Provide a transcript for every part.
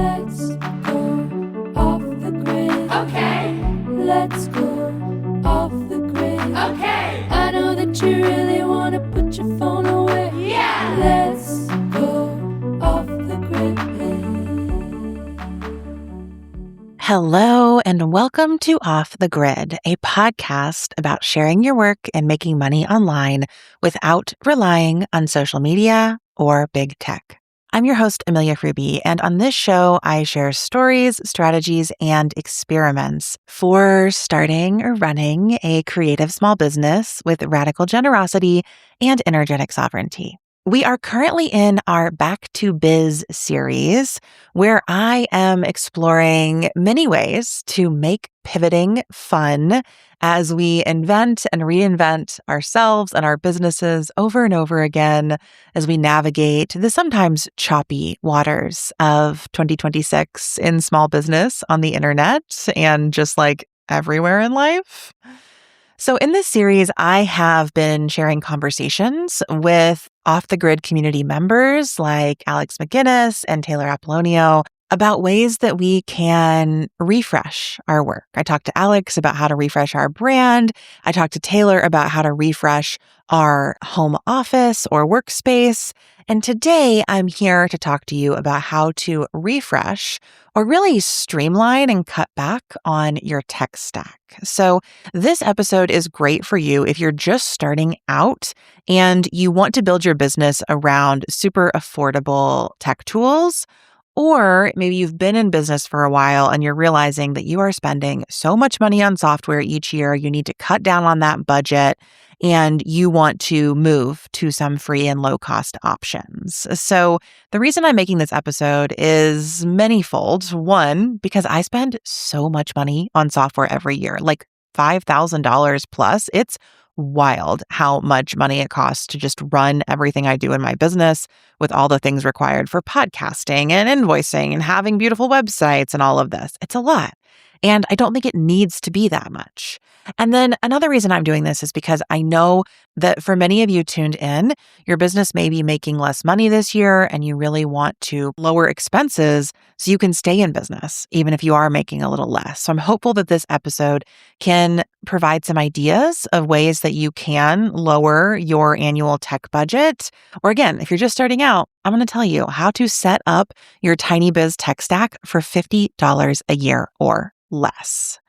Let's go off the grid. Okay. Let's go off the grid. Okay. I know that you really want to put your phone away. Yeah. Let's go off the grid. Hello, and welcome to Off the Grid, a podcast about sharing your work and making money online without relying on social media or big tech. I'm your host, Amelia Fruby, and on this show, I share stories, strategies, and experiments for starting or running a creative small business with radical generosity and energetic sovereignty. We are currently in our Back to Biz series, where I am exploring many ways to make pivoting fun as we invent and reinvent ourselves and our businesses over and over again as we navigate the sometimes choppy waters of 2026 in small business on the internet and just like everywhere in life. So in this series, I have been sharing conversations with Off the Grid community members like Alex McGinnis and Taylor Apollonio about ways that we can refresh our work. I talked to Alex about how to refresh our brand. I talked to Taylor about how to refresh our home office or workspace. And today I'm here to talk to you about how to refresh or really streamline and cut back on your tech stack. So this episode is great for you if you're just starting out and you want to build your business around super affordable tech tools. Or maybe you've been in business for a while and you're realizing that you are spending so much money on software each year, you need to cut down on that budget and you want to move to some free and low cost options. So the reason I'm making this episode is manyfold. One, because I spend so much money on software every year, like $5,000 plus. It's wild how much money it costs to just run everything I do in my business with all the things required for podcasting and invoicing and having beautiful websites and all of this. It's a lot. And I don't think it needs to be that much. And then another reason I'm doing this is because I know that for many of you tuned in, your business may be making less money this year and you really want to lower expenses so you can stay in business, even if you are making a little less. So I'm hopeful that this episode can provide some ideas of ways that you can lower your annual tech budget. Or again, if you're just starting out, I'm going to tell you how to set up your tiny biz tech stack for $50 a year or less.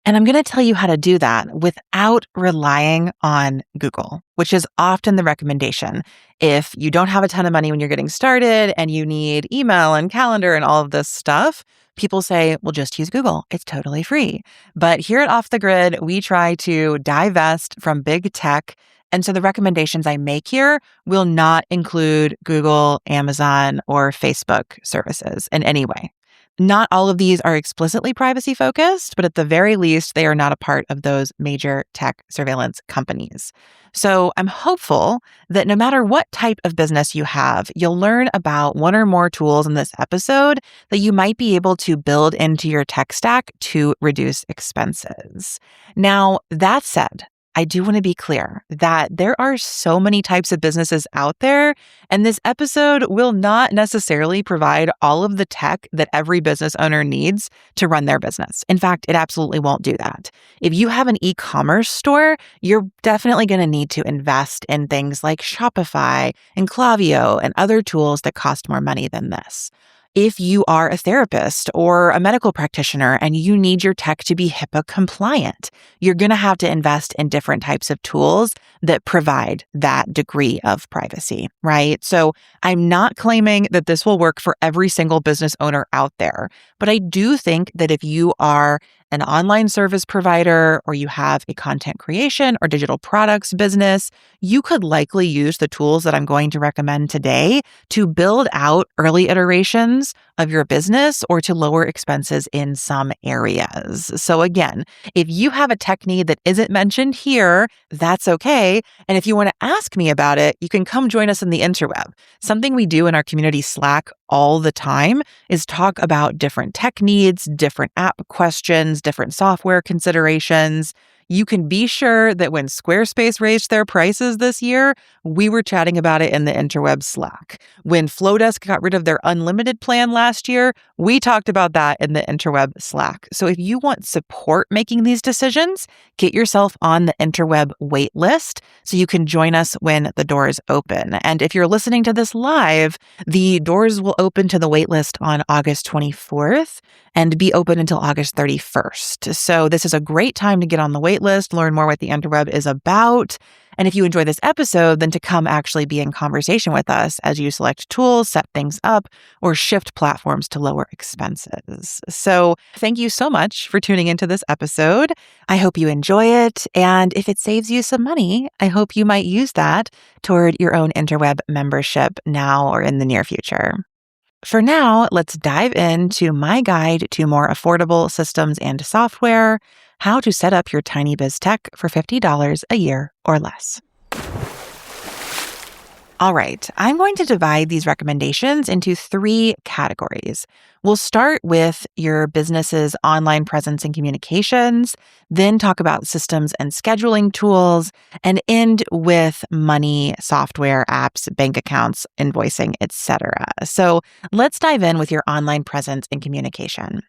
And I'm going to tell you how to do that without relying on Google, which is often the recommendation. If you don't have a ton of money when you're getting started and you need email and calendar and all of this stuff, people say, well, just use Google. It's totally free. But here at Off the Grid, we try to divest from big tech. And so the recommendations I make here will not include Google, Amazon, or Facebook services in any way. Not all of these are explicitly privacy focused, but at the very least, they are not a part of those major tech surveillance companies. So I'm hopeful that no matter what type of business you have, you'll learn about one or more tools in this episode that you might be able to build into your tech stack to reduce expenses. Now, that said, I do want to be clear that there are so many types of businesses out there, and this episode will not necessarily provide all of the tech that every business owner needs to run their business. In fact, it absolutely won't do that. If you have an e-commerce store, you're definitely going to need to invest in things like Shopify and Klaviyo and other tools that cost more money than this. If you are a therapist or a medical practitioner and you need your tech to be HIPAA compliant, you're going to have to invest in different types of tools that provide that degree of privacy, right? So I'm not claiming that this will work for every single business owner out there, but I do think that if you are an online service provider or you have a content creation or digital products business, you could likely use the tools that I'm going to recommend today to build out early iterations of your business or to lower expenses in some areas. So again, if you have a tech need that isn't mentioned here, that's okay. And if you want to ask me about it, you can come join us in the interweb. Something we do in our community Slack all the time is talk about different tech needs, different app questions, different software considerations. You can be sure that when Squarespace raised their prices this year, we were chatting about it in the interweb Slack. When Flowdesk got rid of their unlimited plan last year, we talked about that in the interweb Slack. So if you want support making these decisions, get yourself on the interweb wait list so you can join us when the doors open. And if you're listening to this live, the doors will open to the wait list on August 24th and be open until August 31st. So this is a great time to get on the wait list, learn more what the interweb is about. And if you enjoy this episode, then to come actually be in conversation with us as you select tools, set things up, or shift platforms to lower expenses. So thank you so much for tuning into this episode. I hope you enjoy it. And if it saves you some money, I hope you might use that toward your own interweb membership now or in the near future. For now, let's dive into my guide to more affordable systems and software, how to set up your tiny biz tech for $50 a year or less. All right, I'm going to divide these recommendations into 3 categories. We'll start with your business's online presence and communications, then talk about systems and scheduling tools, and end with money, software, apps, bank accounts, invoicing, etc. So let's dive in with your online presence and communication.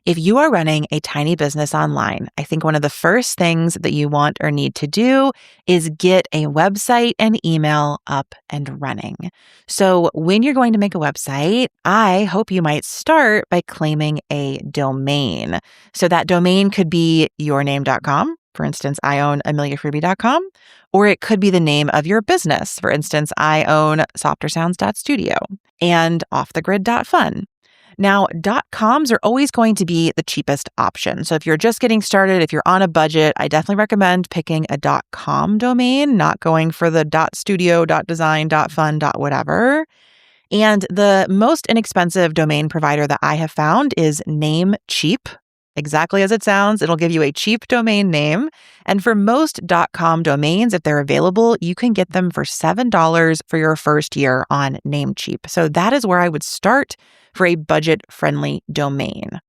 If you are running a tiny business online, I think one of the first things that you want or need to do is get a website and email up and running. So when you're going to make a website, I hope you might start by claiming a domain. So that domain could be yourname.com. For instance, I own ameliafruby.com, or it could be the name of your business. For instance, I own softersounds.studio and offthegrid.fun. Now, .coms are always going to be the cheapest option. So if you're just getting started, if you're on a budget, I definitely recommend picking a .com domain, not going for the .studio, .design, .fun, .whatever. And the most inexpensive domain provider that I have found is Namecheap. Exactly as it sounds, it'll give you a cheap domain name. And for most .com domains, if they're available, you can get them for $7 for your first year on Namecheap. So that is where I would start for a budget-friendly domain.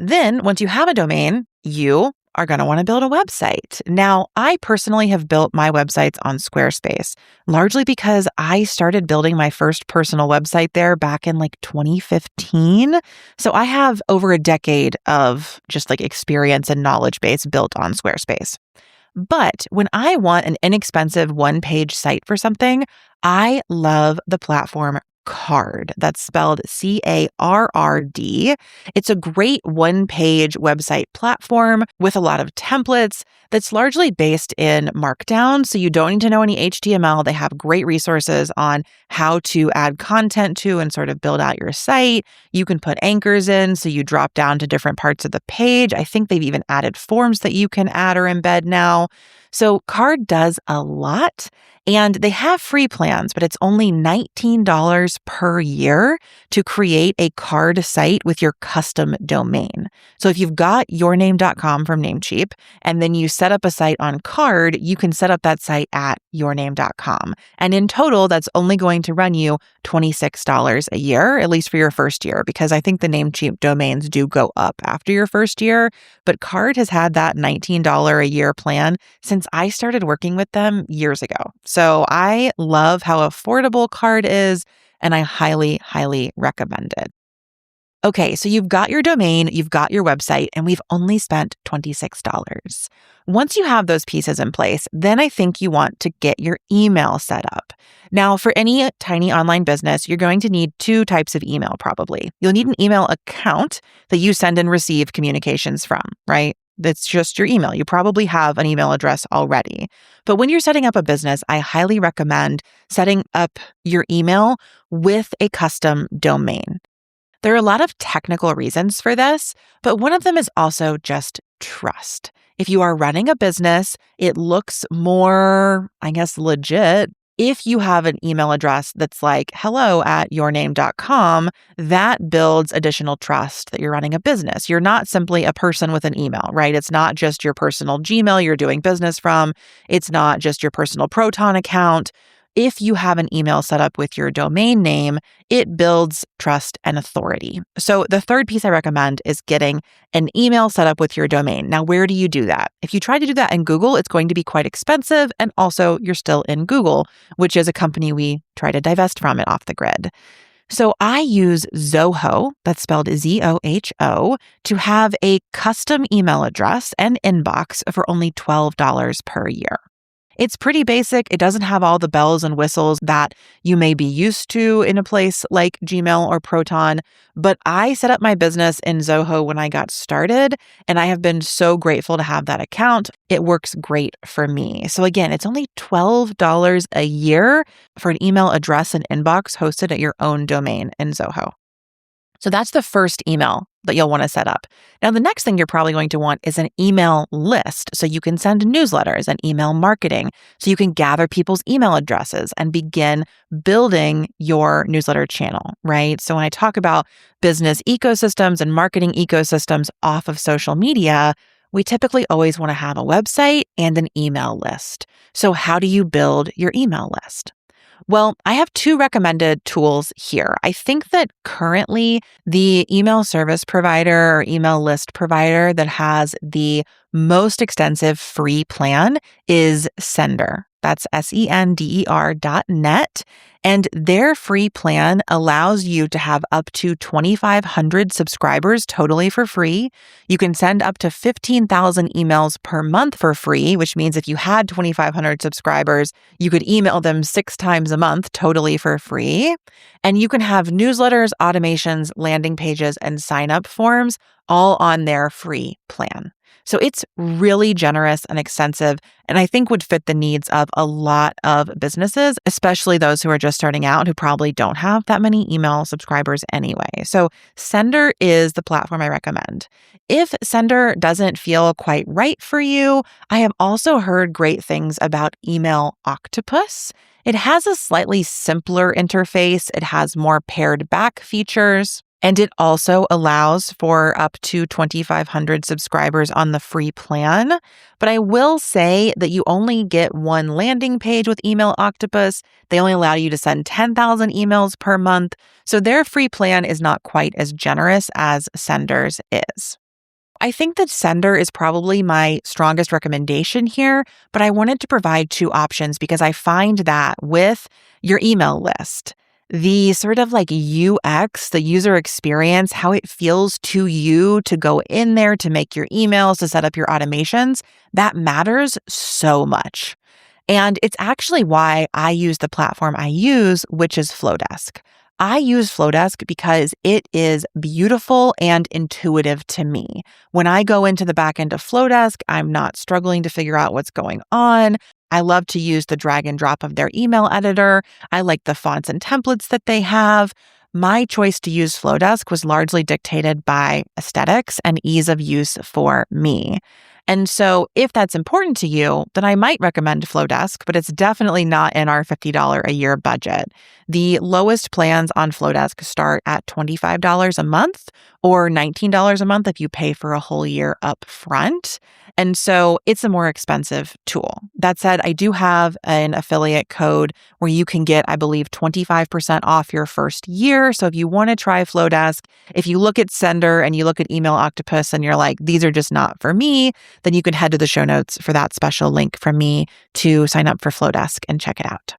Then, once you have a domain, you are going to want to build a website. Now, I personally have built my websites on Squarespace, largely because I started building my first personal website there back in 2015. So I have over a decade of just experience and knowledge base built on Squarespace. But when I want an inexpensive one-page site for something, I love the platform Carrd. That's spelled Carrd. It's a great one-page website platform with a lot of templates that's largely based in Markdown, so you don't need to know any HTML. They have great resources on how to add content to and sort of build out your site. You can put anchors in, so you drop down to different parts of the page. I think they've even added forms that you can add or embed now. So Carrd does a lot, and they have free plans, but it's only $19 per year to create a Carrd site with your custom domain. So if you've got yourname.com from Namecheap, and then you set up a site on Carrd, you can set up that site at yourname.com. And in total, that's only going to run you $26 a year, at least for your first year, because I think the Namecheap domains do go up after your first year. But Carrd has had that $19 a year plan since I started working with them years ago. So I love how affordable Carrd is, and I highly, highly recommend it. Okay, so you've got your domain, you've got your website, and we've only spent $26. Once you have those pieces in place, then I think you want to get your email set up. Now, for any tiny online business, you're going to need 2 types of email probably. You'll need an email account that you send and receive communications from, right? That's just your email. You probably have an email address already. But when you're setting up a business, I highly recommend setting up your email with a custom domain. There are a lot of technical reasons for this, but one of them is also just trust. If you are running a business, it looks more, legit. If you have an email address that's like hello@yourname.com, that builds additional trust that you're running a business. You're not simply a person with an email, right? It's not just your personal Gmail you're doing business from. It's not just your personal Proton account. if you have an email set up with your domain name, it builds trust and authority. So the third piece I recommend is getting an email set up with your domain. Now, where do you do that? If you try to do that in Google, it's going to be quite expensive. And also, you're still in Google, which is a company we try to divest from at Off the Grid. So I use Zoho, that's spelled Zoho, to have a custom email address and inbox for only $12 per year. It's pretty basic. It doesn't have all the bells and whistles that you may be used to in a place like Gmail or Proton, but I set up my business in Zoho when I got started, and I have been so grateful to have that account. It works great for me. So again, it's only $12 a year for an email address and inbox hosted at your own domain in Zoho. So that's the first email that you'll want to set up. Now, the next thing you're probably going to want is an email list so you can send newsletters and email marketing, so you can gather people's email addresses and begin building your newsletter channel, right? So when I talk about business ecosystems and marketing ecosystems off of social media, we typically always want to have a website and an email list. So how do you build your email list? Well, I have two recommended tools here. I think that currently the email service provider or email list provider that has the most extensive free plan is Sender. That's SENDER.net. And their free plan allows you to have up to 2,500 subscribers totally for free. You can send up to 15,000 emails per month for free, which means if you had 2,500 subscribers, you could email them 6 times a month totally for free. And you can have newsletters, automations, landing pages, and sign-up forms all on their free plan. So it's really generous and extensive, and I think would fit the needs of a lot of businesses, especially those who are just starting out who probably don't have that many email subscribers anyway. So Sender is the platform I recommend. If Sender doesn't feel quite right for you, I have also heard great things about Email Octopus. It has a slightly simpler interface. It has more pared back features. And it also allows for up to 2,500 subscribers on the free plan. But I will say that you only get one landing page with Email Octopus. They only allow you to send 10,000 emails per month. So their free plan is not quite as generous as Sender's is. I think that Sender is probably my strongest recommendation here, but I wanted to provide two options because I find that with your email list, the sort of like UX, the user experience, how it feels to you to go in there, to make your emails, to set up your automations, that matters so much. And it's actually why I use the platform I use, which is Flowdesk. I use Flowdesk because it is beautiful and intuitive to me. When I go into the back end of Flowdesk, I'm not struggling to figure out what's going on. I love to use the drag and drop of their email editor. I like the fonts and templates that they have. My choice to use Flowdesk was largely dictated by aesthetics and ease of use for me. And so if that's important to you, then I might recommend Flowdesk, but it's definitely not in our $50 a year budget. The lowest plans on Flowdesk start at $25 a month or $19 a month if you pay for a whole year up front. And so it's a more expensive tool. That said, I do have an affiliate code where you can get, I believe, 25% off your first year. So if you want to try Flowdesk, if you look at Sender and you look at Email Octopus and you're like, these are just not for me, then you can head to the show notes for that special link from me to sign up for Flowdesk and check it out.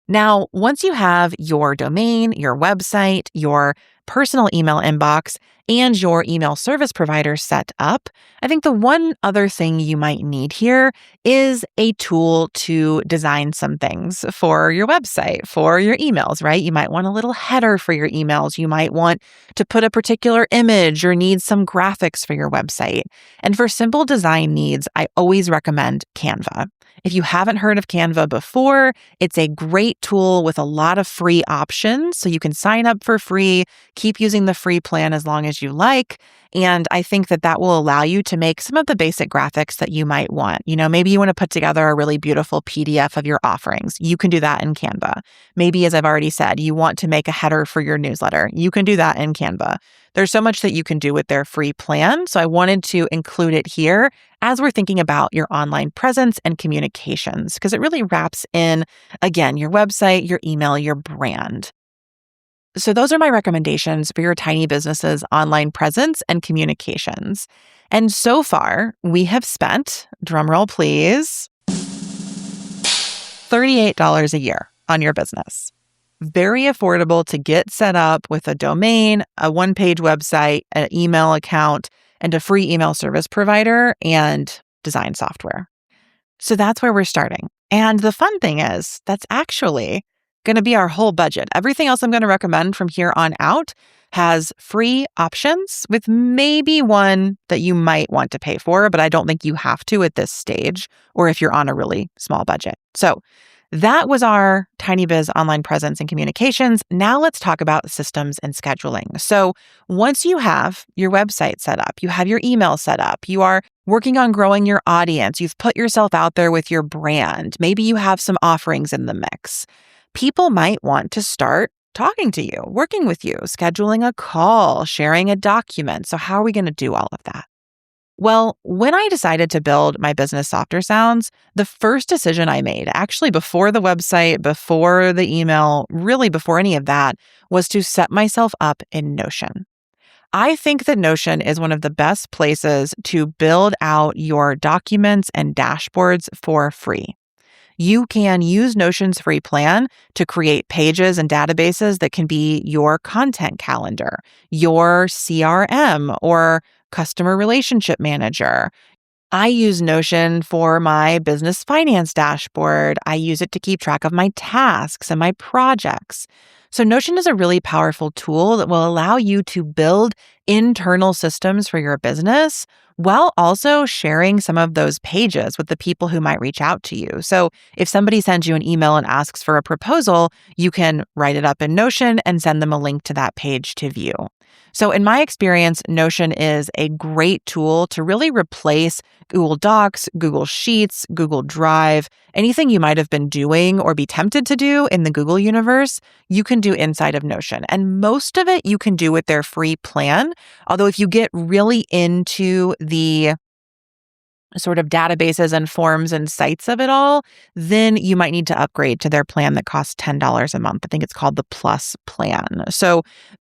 Now, once you have your domain, your website, your personal email inbox, and your email service provider set up, I think the one other thing you might need here is a tool to design some things for your website, for your emails, right? You might want a little header for your emails. You might want to put a particular image or need some graphics for your website. And for simple design needs, I always recommend Canva. If you haven't heard of Canva before, it's a great tool with a lot of free options. So you can sign up for free. keep using the free plan as long as you like. And I think that that will allow you to make some of the basic graphics that you might want. Maybe you want to put together a really beautiful PDF of your offerings. You can do that in Canva. Maybe, as I've already said, you want to make a header for your newsletter. You can do that in Canva. There's so much that you can do with their free plan. So I wanted to include it here as we're thinking about your online presence and communications, because it really wraps in, again, your website, your email, your brand. So those are my recommendations for your tiny business's online presence and communications. And so far, we have spent, drumroll please, $38 a year on your business. Very affordable to get set up with a domain, a one-page website, an email account, and a free email service provider and design software. So that's where we're starting. And the fun thing is, that's actually going to be our whole budget. Everything else I'm going to recommend from here on out has free options with maybe one that you might want to pay for, but I don't think you have to at this stage or if you're on a really small budget. So that was our Tiny Biz online presence and communications. Now let's talk about systems and scheduling. So once you have your website set up, you have your email set up, you are working on growing your audience, you've put yourself out there with your brand, maybe you have some offerings in the mix. People might want to start talking to you, working with you, scheduling a call, sharing a document. So how are we going to do all of that? Well, when I decided to build my business Softer Sounds, the first decision I made, actually before the website, before the email, really before any of that, was to set myself up in Notion. I think that Notion is one of the best places to build out your documents and dashboards for free. You can use Notion's free plan to create pages and databases that can be your content calendar, your CRM, or customer relationship manager. I use Notion for my business finance dashboard. I use it to keep track of my tasks and my projects. So Notion is a really powerful tool that will allow you to build internal systems for your business while also sharing some of those pages with the people who might reach out to you. So if somebody sends you an email and asks for a proposal, you can write it up in Notion and send them a link to that page to view. So in my experience, Notion is a great tool to really replace Google Docs, Google Sheets, Google Drive, anything you might have been doing or be tempted to do in the Google universe, you can do inside of Notion. And most of it you can do with their free plan. Although if you get really into the sort of databases and forms and sites of it all, then you might need to upgrade to their plan that costs $10 a month. I think it's called the Plus plan. So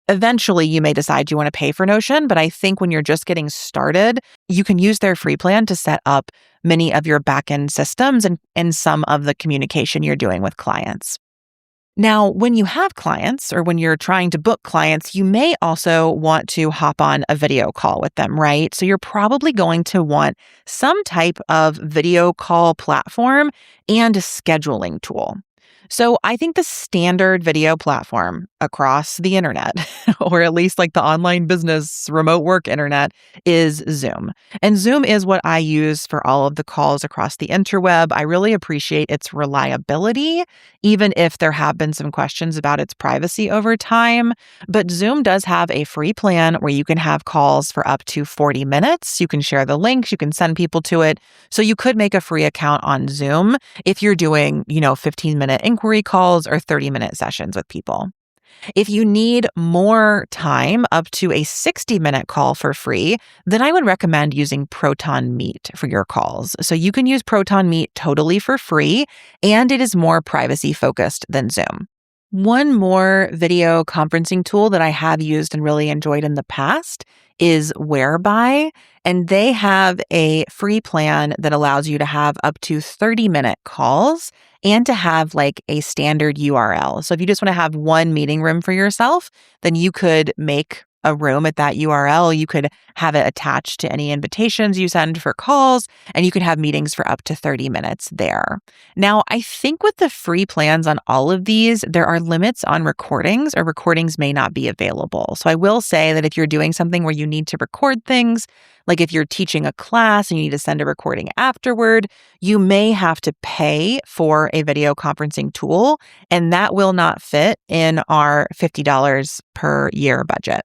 eventually you may decide you want to pay for Notion, but I think when you're just getting started, you can use their free plan to set up many of your backend systems and some of the communication you're doing with clients. Now, when you have clients or when you're trying to book clients, you may also want to hop on a video call with them, right? So you're probably going to want some type of video call platform and a scheduling tool. So I think the standard video platform across the internet, or at least like the online business remote work internet, is Zoom. And Zoom is what I use for all of the calls across the interweb. I really appreciate its reliability, even if there have been some questions about its privacy over time. But Zoom does have a free plan where you can have calls for up to 40 minutes. You can share the links, you can send people to it. So you could make a free account on Zoom if you're doing, 15-minute inquiry calls or 30-minute sessions with people. If you need more time, up to a 60-minute call for free, then I would recommend using Proton Meet for your calls. So you can use Proton Meet totally for free, and it is more privacy focused than Zoom. One more video conferencing tool that I have used and really enjoyed in the past is Whereby, and they have a free plan that allows you to have up to 30-minute calls and to have like a standard URL. So if you just want to have one meeting room for yourself, then you could make a room at that URL. You could have it attached to any invitations you send for calls, and you can have meetings for up to 30 minutes there. Now, I think with the free plans on all of these, there are limits on recordings, or recordings may not be available. So I will say that if you're doing something where you need to record things, like if you're teaching a class and you need to send a recording afterward, you may have to pay for a video conferencing tool, and that will not fit in our $50 per year budget.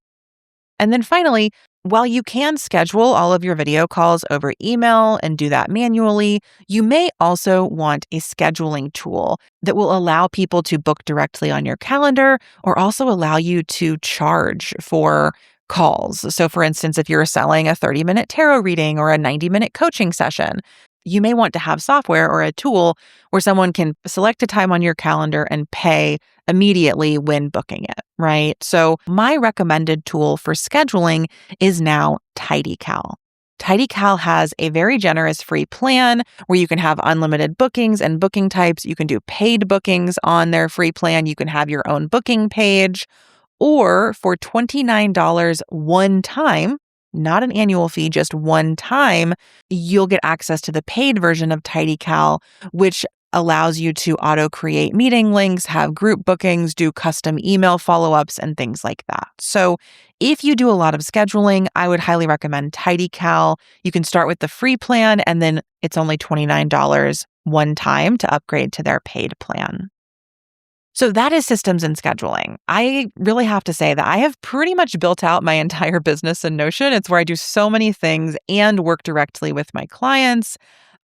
And then finally, while you can schedule all of your video calls over email and do that manually, you may also want a scheduling tool that will allow people to book directly on your calendar, or also allow you to charge for calls. So for instance, if you're selling a 30-minute tarot reading or a 90-minute coaching session, you may want to have software or a tool where someone can select a time on your calendar and pay immediately when booking it, right? So my recommended tool for scheduling is now TidyCal. TidyCal has a very generous free plan where you can have unlimited bookings and booking types. You can do paid bookings on their free plan. You can have your own booking page. Or for $29 one time, not an annual fee, just one time, you'll get access to the paid version of TidyCal, which allows you to auto-create meeting links, have group bookings, do custom email follow-ups, and things like that. So if you do a lot of scheduling, I would highly recommend TidyCal. You can start with the free plan, and then it's only $29 one time to upgrade to their paid plan. So that is systems and scheduling. I really have to say that I have pretty much built out my entire business in Notion. It's where I do so many things and work directly with my clients.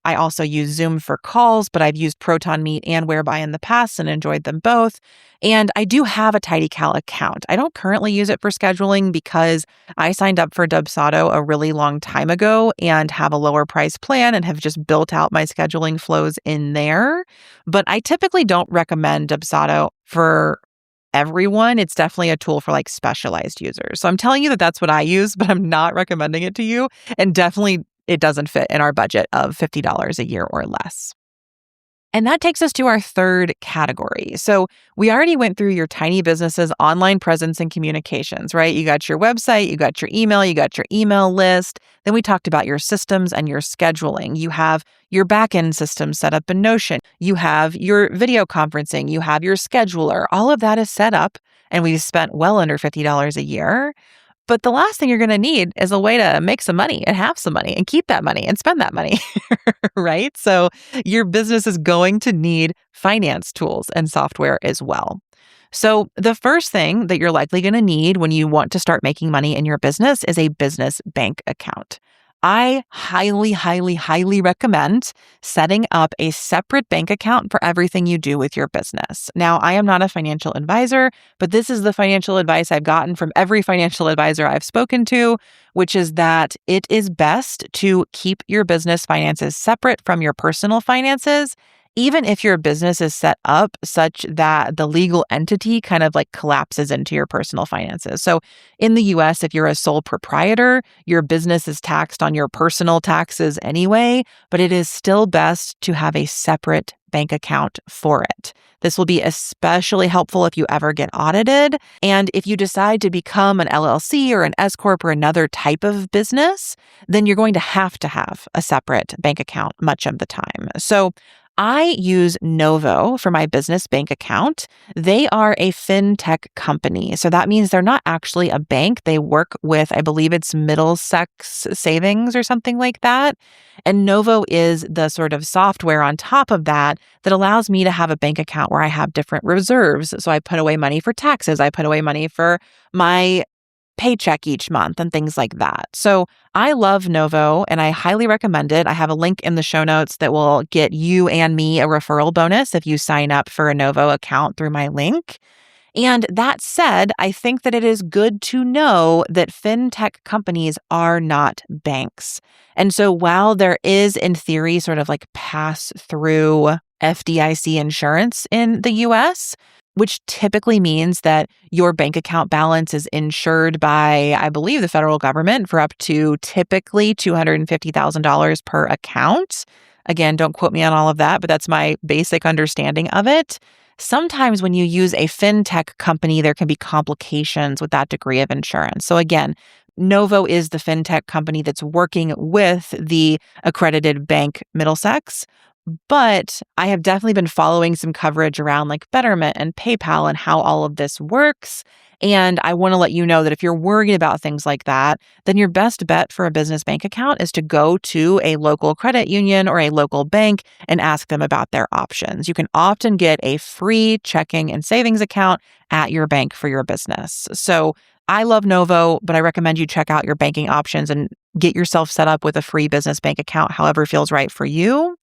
I also use Zoom for calls, but I've used Proton Meet and Whereby in the past and enjoyed them both. And I do have a TidyCal account. I don't currently use it for scheduling because I signed up for Dubsado a really long time ago and have a lower price plan and have just built out my scheduling flows in there. But I typically don't recommend Dubsado for everyone. It's definitely a tool for like specialized users. So I'm telling you that that's what I use, but I'm not recommending it to you. And definitely it doesn't fit in our budget of $50 a year or less. And that takes us to our third category. So we already went through your tiny business's online presence and communications, right? You got your website, you got your email list. Then we talked about your systems and your scheduling. You have your backend system set up in Notion. You have your video conferencing. You have your scheduler. All of that is set up, and we've spent well under $50 a year. But the last thing you're going to need is a way to make some money and have some money and keep that money and spend that money, right? So your business is going to need finance tools and software as well. So the first thing that you're likely going to need when you want to start making money in your business is a business bank account. I highly recommend setting up a separate bank account for everything you do with your business. Now, I am not a financial advisor, but this is the financial advice I've gotten from every financial advisor I've spoken to, which is that it is best to keep your business finances separate from your personal finances, even if your business is set up such that the legal entity kind of like collapses into your personal finances. So in the US, if you're a sole proprietor, your business is taxed on your personal taxes anyway, but it is still best to have a separate bank account for it. This will be especially helpful if you ever get audited. And if you decide to become an LLC or an S Corp or another type of business, then you're going to have a separate bank account much of the time. So I use Novo for my business bank account. They are a fintech company. So that means they're not actually a bank. They work with, I believe it's Middlesex Savings or something like that. And Novo is the sort of software on top of that that allows me to have a bank account where I have different reserves. So I put away money for taxes. I put away money for my paycheck each month and things like that. So I love Novo and I highly recommend it. I have a link in the show notes that will get you and me a referral bonus if you sign up for a Novo account through my link. And that said, I think that it is good to know that fintech companies are not banks. And so while there is, in theory, sort of like pass-through FDIC insurance in the US, which typically means that your bank account balance is insured by, I believe, the federal government for up to typically $250,000 per account. Again, don't quote me on all of that, but that's my basic understanding of it. sometimes when you use a fintech company, there can be complications with that degree of insurance. So again, Novo is the fintech company that's working with the accredited bank Middlesex. But I have definitely been following some coverage around like Betterment and PayPal and how all of this works. And I want to let you know that if you're worried about things like that, then your best bet for a business bank account is to go to a local credit union or a local bank and ask them about their options. You can often get a free checking and savings account at your bank for your business. So I love Novo, but I recommend you check out your banking options and get yourself set up with a free business bank account, however feels right for you.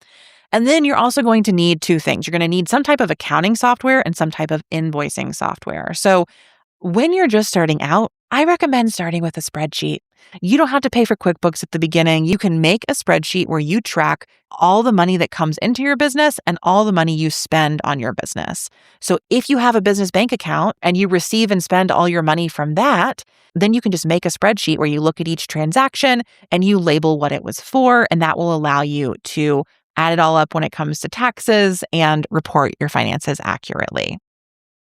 And then you're also going to need two things. You're going to need some type of accounting software and some type of invoicing software. So when you're just starting out, I recommend starting with a spreadsheet. You don't have to pay for QuickBooks at the beginning. You can make a spreadsheet where you track all the money that comes into your business and all the money you spend on your business. So if you have a business bank account and you receive and spend all your money from that, then you can just make a spreadsheet where you look at each transaction and you label what it was for, and that will allow you to add it all up when it comes to taxes and report your finances accurately.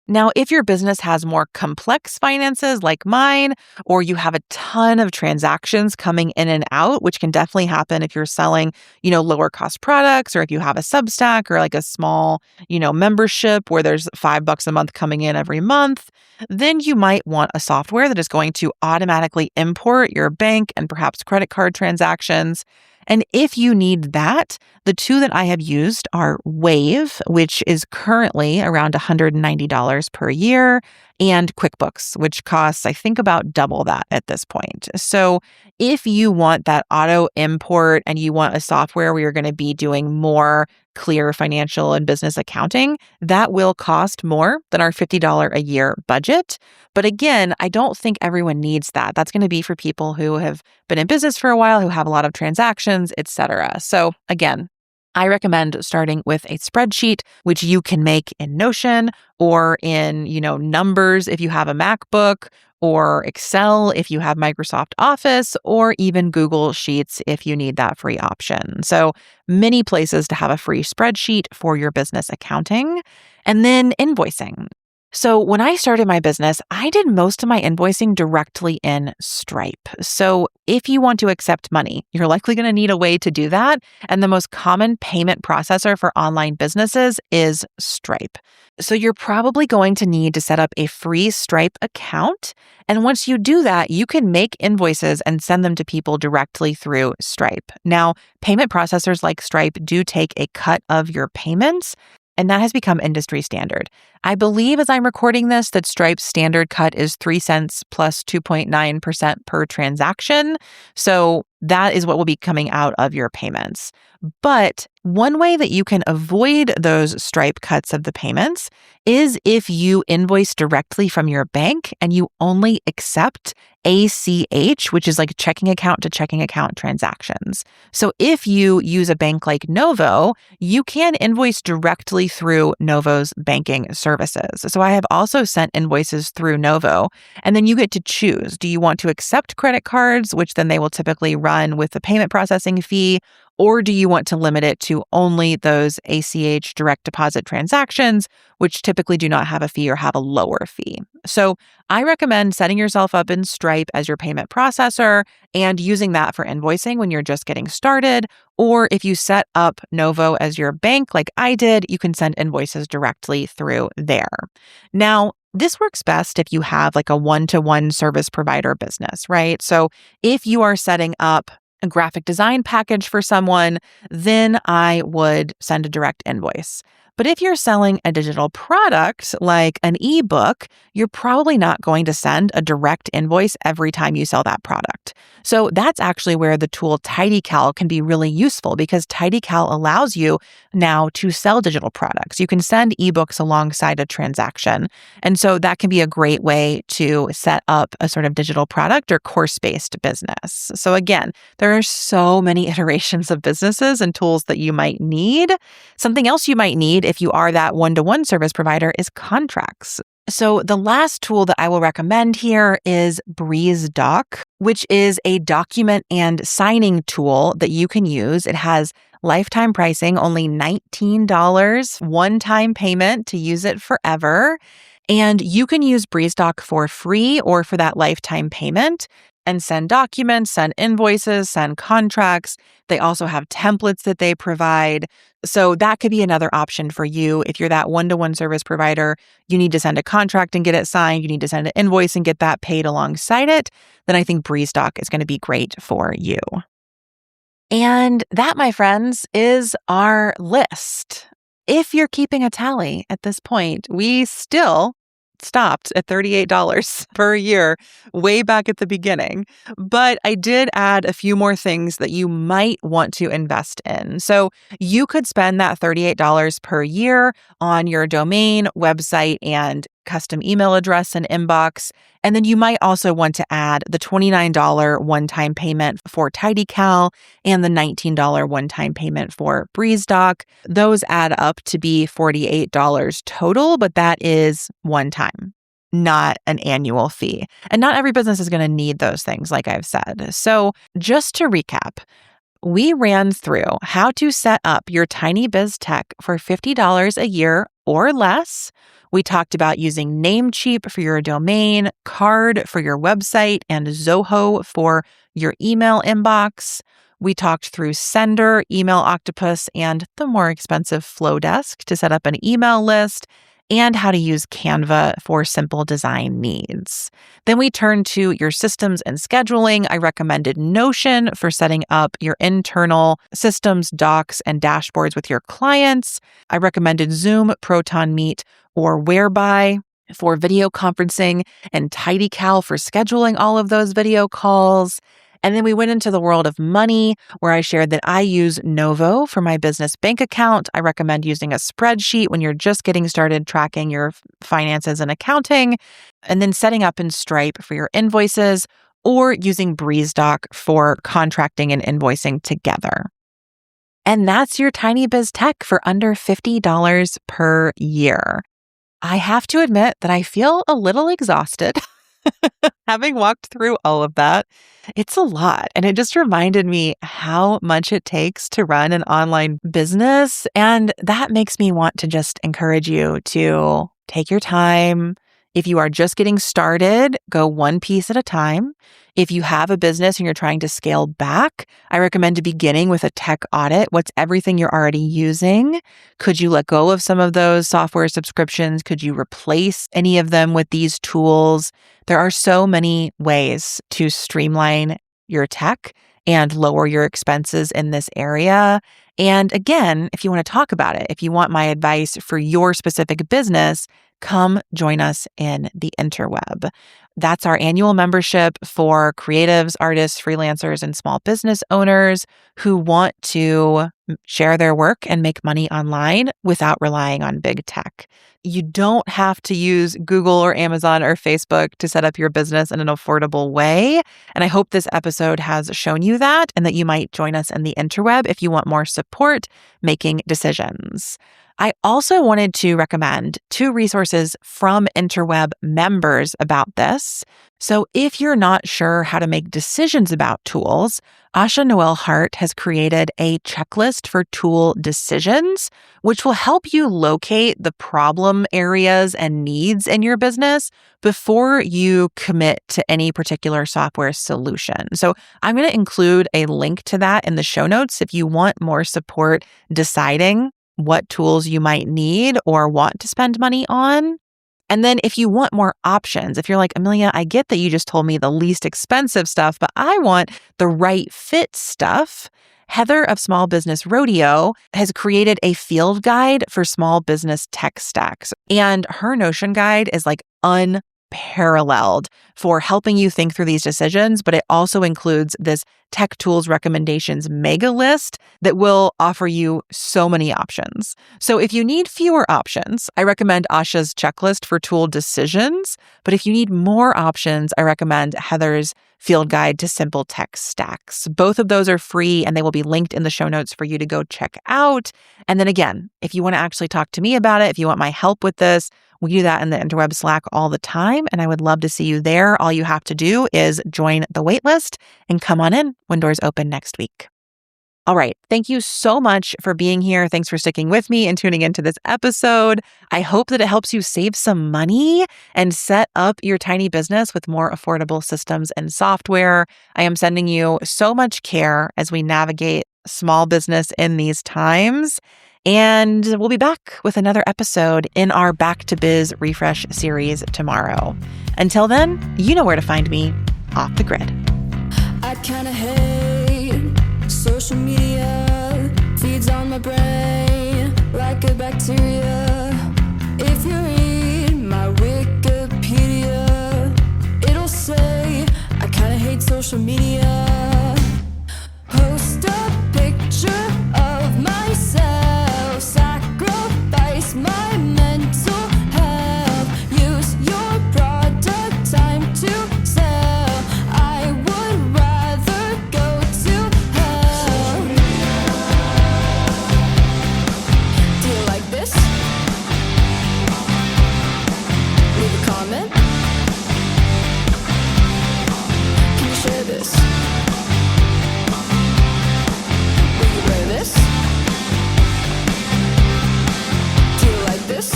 Now, if your business has more complex finances like mine, or you have a ton of transactions coming in and out, which can definitely happen if you're selling, lower cost products, or if you have a Substack or like a small, membership where there's $5 a month coming in every month, then you might want a software that is going to automatically import your bank and perhaps credit card transactions. And if you need that, the two that I have used are Wave, which is currently around $190 per year, and QuickBooks, which costs, I think, about double that at this point. So if you want that auto import and you want a software where you're going to be doing more clear financial and business accounting, that will cost more than our $50 a year budget. But again, I don't think everyone needs that. That's going to be for people who have been in business for a while, who have a lot of transactions, etc. So again, I recommend starting with a spreadsheet, which you can make in Notion or in, Numbers if you have a MacBook, or Excel if you have Microsoft Office, or even Google Sheets if you need that free option. So many places to have a free spreadsheet for your business accounting. And then invoicing. So when I started my business, I did most of my invoicing directly in Stripe. So if you want to accept money, you're likely going to need a way to do that. And the most common payment processor for online businesses is Stripe. So you're probably going to need to set up a free Stripe account. And once you do that, you can make invoices and send them to people directly through Stripe. Now, payment processors like Stripe do take a cut of your payments, and that has become industry standard. I believe as I'm recording this that Stripe's standard cut is 3 cents plus 2.9% per transaction. So that is what will be coming out of your payments. But one way that you can avoid those Stripe cuts of the payments is if you invoice directly from your bank and you only accept ACH, which is like checking account to checking account transactions. So if you use a bank like Novo, you can invoice directly through Novo's banking services. So I have also sent invoices through Novo, and then you get to choose. Do you want to accept credit cards, which then they will typically run with the payment processing fee, or do you want to limit it to only those ACH direct deposit transactions, which typically do not have a fee or have a lower fee? So I recommend setting yourself up in Stripe as your payment processor and using that for invoicing when you're just getting started. Or if you set up Novo as your bank like I did, you can send invoices directly through there. Now, this works best if you have like a one-to-one service provider business, right? So if you are setting up a graphic design package for someone, then I would send a direct invoice. But if you're selling a digital product like an ebook, you're probably not going to send a direct invoice every time you sell that product. So that's actually where the tool TidyCal can be really useful, because TidyCal allows you now to sell digital products. You can send ebooks alongside a transaction. And so that can be a great way to set up a sort of digital product or course-based business. So again, there are so many iterations of businesses and tools that you might need. Something else you might need if you are that one-to-one service provider is contracts. So the last tool that I will recommend here is BreezeDoc, which is a document and signing tool that you can use. It has lifetime pricing, only $19, one-time payment to use it forever. And you can use BreezeDoc for free or for that lifetime payment and send documents, send invoices, send contracts. They also have templates that they provide. So that could be another option for you. If you're that one-to-one service provider, you need to send a contract and get it signed, you need to send an invoice and get that paid alongside it, then I think BreezeDoc is going to be great for you. And that, my friends, is our list. If you're keeping a tally at this point, we still stopped at $38 per year way back at the beginning. But I did add a few more things that you might want to invest in. So you could spend that $38 per year on your domain, website, and custom email address and inbox. And then you might also want to add the $29 one-time payment for TidyCal and the $19 one-time payment for BreezeDoc. Those add up to be $48 total, but that is one time, not an annual fee. And not every business is going to need those things, like I've said. So just to recap, we ran through how to set up your tiny biz tech for $50 a year or less. We talked about using Namecheap for your domain, Card for your website, and Zoho for your email inbox. We talked through Sender, Email Octopus, and the more expensive Flowdesk to set up an email list, and how to use Canva for simple design needs. Then we turned to your systems and scheduling. I recommended Notion for setting up your internal systems, docs, and dashboards with your clients. I recommended Zoom, Proton Meet, or Whereby for video conferencing, and TidyCal for scheduling all of those video calls. And then we went into the world of money, where I shared that I use Novo for my business bank account. I recommend using a spreadsheet when you're just getting started tracking your finances and accounting, and then setting up in Stripe for your invoices, or using BreezeDoc for contracting and invoicing together. And that's your tiny biz tech for under $50 per year. I have to admit that I feel a little exhausted having walked through all of that. It's a lot. And it just reminded me how much it takes to run an online business. And that makes me want to just encourage you to take your time. If you are just getting started, go one piece at a time. If you have a business and you're trying to scale back, I recommend beginning with a tech audit. What's everything you're already using? Could you let go of some of those software subscriptions? Could you replace any of them with these tools? There are so many ways to streamline your tech and lower your expenses in this area. And again, if you want to talk about it, if you want my advice for your specific business, come join us in the interweb. That's our annual membership for creatives, artists, freelancers, and small business owners who want to share their work and make money online without relying on big tech. You don't have to use Google or Amazon or Facebook to set up your business in an affordable way. And I hope this episode has shown you that, and that you might join us in the interweb if you want more support making decisions. I also wanted to recommend 2 resources from Interweb members about this. So if you're not sure how to make decisions about tools, Asha Noel Hart has created a checklist for tool decisions, which will help you locate the problem areas and needs in your business before you commit to any particular software solution. So I'm going to include a link to that in the show notes if you want more support deciding what tools you might need or want to spend money on. And then if you want more options, if you're like, Amelia, I get that you just told me the least expensive stuff, but I want the right fit stuff, Heather of Small Business Rodeo has created a field guide for small business tech stacks. And her Notion guide is like unparalleled for helping you think through these decisions, but it also includes this tech tools recommendations mega list that will offer you so many options. So if you need fewer options, I recommend Asha's checklist for tool decisions. But if you need more options, I recommend Heather's field guide to simple tech stacks. Both of those are free and they will be linked in the show notes for you to go check out. And then again, if you want to actually talk to me about it, if you want my help with this, we do that in the Interweb Slack all the time, and I would love to see you there. All you have to do is join the waitlist and come on in when doors open next week. All right. Thank you so much for being here. Thanks for sticking with me and tuning into this episode. I hope that it helps you save some money and set up your tiny business with more affordable systems and software. I am sending you so much care as we navigate small business in these times. And we'll be back with another episode in our Back to Biz Refresh series tomorrow. Until then, you know where to find me, Off the Grid. I kinda hate social media, feeds on my brain like a bacteria. If you read my Wikipedia, it'll say I kinda hate social media. Post a picture of myself, sacrifice my mental health, use your product time to sell. I would rather go to hell. Do you like this? Leave a comment. Can you share this? Will you wear this? Do you like this?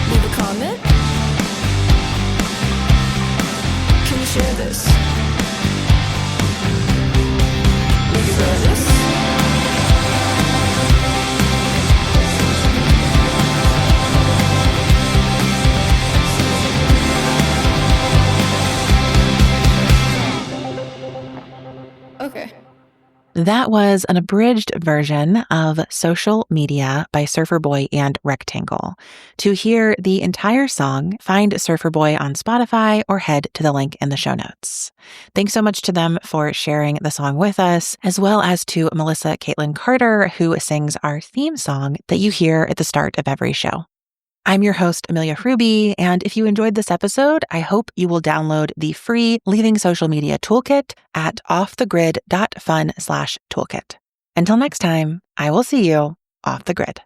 Leave a comment. Can you share this? Will you wear this? Okay. That was an abridged version of Social Media by Surfer Boy and Rectangle. To hear the entire song, find Surfer Boy on Spotify or head to the link in the show notes. Thanks so much to them for sharing the song with us, as well as to Melissa Caitlin Carter, who sings our theme song that you hear at the start of every show. I'm your host, Amelia Fruby, and if you enjoyed this episode, I hope you will download the free Leaving Social Media Toolkit at offthegrid.fun/toolkit. Until next time, I will see you off the grid.